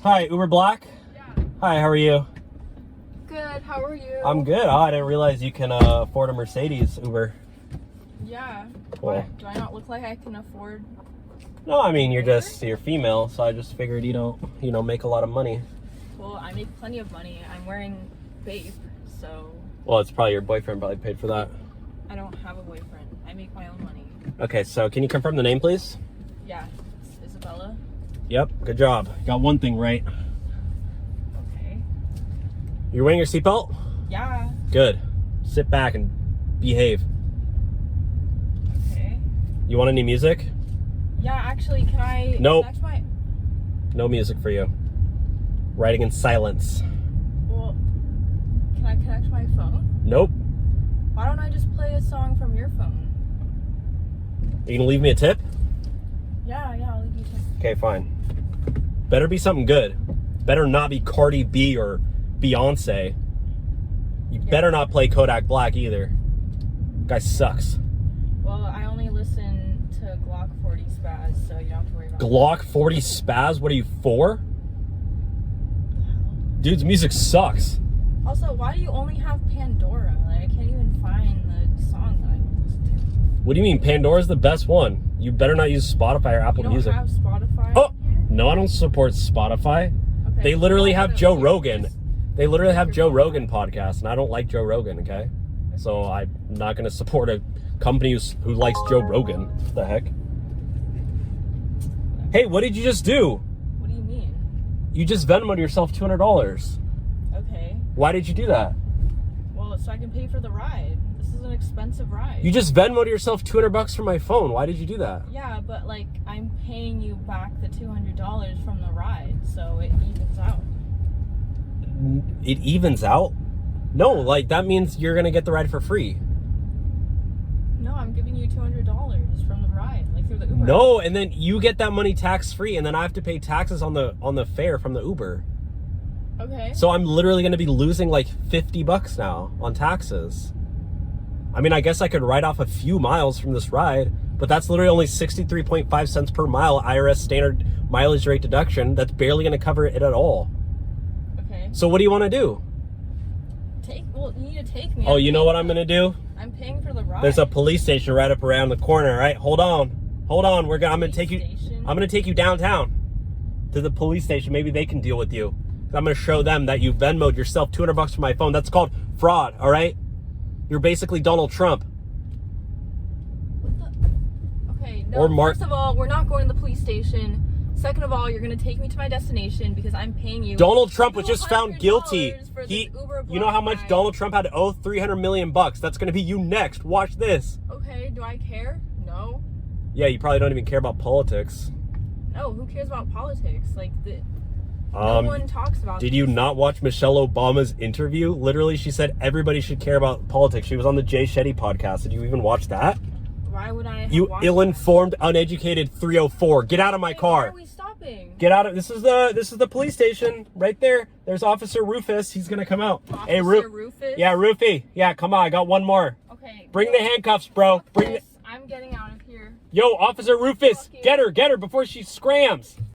Hi, Uber Black? Yeah. Hi, how are you? Good, how are you? I'm good. Oh, I didn't realize you can afford a Mercedes Uber. Yeah. Cool. Why? Do I not look like I can afford? No, I mean, you're female, so I just figured you don't, make a lot of money. Well, I make plenty of money. I'm wearing Bape, so... Well, it's probably your boyfriend probably paid for that. I don't have a boyfriend. I make my own money. Okay, so can you confirm the name, please? Yeah. It's Isabella. Yep, good job. Got one thing right. Okay. You're wearing your seatbelt? Yeah. Good. Sit back and behave. Okay. You want any music? Yeah, actually, can I... Nope. connect my... No music for you. Writing in silence. Well, can I connect my phone? Nope. Why don't I just play a song from your phone? You gonna leave me a tip? Yeah, I'll leave you to... Okay, fine. Better be something good. Better not be Cardi B or Beyonce. You better not play Kodak Black either. Guy sucks. Well, I only listen to Glock 40 Spaz, so you don't have to worry about Glock 40 Spaz? What are you for? Dude's music sucks. Also, why do you only have Pandora? Like, I can't even find the song that I want to listen to. What do you mean? Pandora's the best one. You better not use Spotify or Apple You don't Music. have Spotify Oh! here? No, I don't support Spotify. Okay, They literally well, have then Joe you Rogan. just- They literally have Joe Rogan podcast, and I don't like Joe Rogan, okay? So I'm not going to support a company who likes Joe Rogan. What the heck? Hey, what did you just do? What do you mean? You just Venmoed yourself $200. Okay. Why did you do that? Well, so I can pay for the ride. This is an expensive ride. You just Venmoed yourself $200 from my phone. Why did you do that? Yeah, but like, I'm paying you back the $200 from the ride, so it evens out. It evens out? No, like that means you're going to get the ride for free. No, I'm giving you $200 from the ride, like through the Uber. No, and then you get that money tax free, and then I have to pay taxes on the fare from the Uber. Okay. So I'm literally going to be losing like $50 now on taxes. I mean, I guess I could write off a few miles from this ride, but that's literally only 63.5 cents per mile IRS standard mileage rate deduction. That's barely going to cover it at all. Okay. So what do you want to do? Well, you need to take me. Oh, you know what I'm going to do? I'm paying for the ride. There's a police station right up around the corner, right? Hold on. I'm going to take you. Station? I'm going to take you downtown to the police station. Maybe they can deal with you. I'm going to show them that you Venmoed yourself $200 from my phone. That's called fraud, all right? You're basically Donald Trump. What the? Okay, no, Or Mark. First of all, we're not going to the police station. Second of all, you're going to take me to my destination because I'm paying you. Donald Trump was just found $200 guilty. for this You Uber know how much ride. Donald Trump had to owe? $300 million. That's going to be you next. Watch this. Okay, do I care? No. Yeah, you probably don't even care about politics. No, who cares about politics? Like, no one talks about Did you not watch Michelle Obama's interview? Literally, she said everybody should care about politics. She was on the Jay Shetty podcast. Did you even watch that? Why would I? You ill-informed, uneducated 304. Get out of my car. Why are we stopping? Get out of this is the police station right there. There's Officer Rufus. He's gonna come out. Hey, Rufus? Yeah, Rufy. Yeah, come on. I got one more. Okay. Bring the handcuffs, bro. I'm getting out of here. Yo, Officer Rufus. Fuck you. Get her before she scrams.